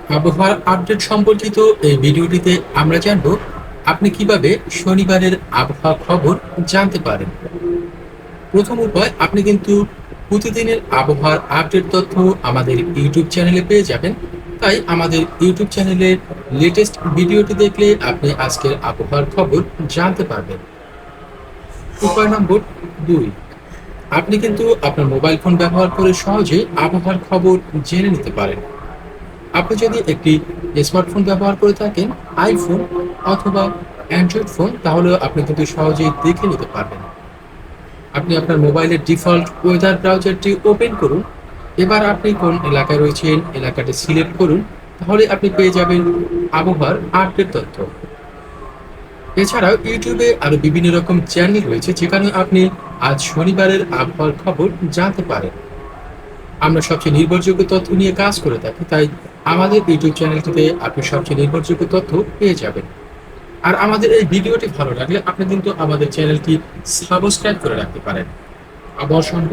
আবহাওয়ার আপডেট সম্পর্কিত এই ভিডিওটিতে আমরা জানব আপনি কিভাবে শনিবারের আবহাওয়া খবর জানতে পারেন। প্রথম উপায়, আপনি কিন্তু প্রতিদিনের আবহাওয়ার আপডেট তথ্য আমাদের ইউটিউব চ্যানেলে পেয়ে যাবেন। তাই আমাদের ইউটিউব চ্যানেলের লেটেস্ট ভিডিওটি দেখলে আপনি আজকের আবহাওয়ার খবর জানতে পারবেন। উপায় নম্বর ২, আপনি কিন্তু আপনার মোবাইল ফোন ব্যবহার করে সহজে আবহাওয়ার খবর জেনে নিতে পারেন। আপনি যদি একটি স্মার্টফোন ব্যবহার করে থাকেন, আইফোন অথবা অ্যান্ড্রয়েড ফোন, তাহলে আপনি কিন্তু সহজেই দেখে নিতে পারবেন। আপনি আপনার মোবাইলের ডিফল্ট ওয়েদার ব্রাউজারটি ওপেন করুন। এবার আপনি কোন এলাকায় রয়েছেন এলাকাটি সিলেক্ট করুন, তাহলে আপনি পেয়ে যাবেন আবহাওয়ার আপডেট তথ্য। এছাড়াও ইউটিউবে আরো বিভিন্ন রকম চ্যানেল রয়েছে যেখানে আপনি আজ শনিবারের আবহাওয়ার খবর জানতে পারেন। আমরা সবচেয়ে নির্ভরযোগ্য তথ্য নিয়ে কাজ করে থাকি, তাই আমাদের ইউটিউব চ্যানেলটিতে আপনি সবচেয়ে নির্ভরযোগ্য তথ্য পেয়ে যাবেন। আর আমাদের এই ভিডিওটি ভালো লাগলে আপনি কিন্তু আমাদের চ্যানেলটি সাবস্ক্রাইব করে রাখতে পারেন। আবহাওয়া সম্পর্কে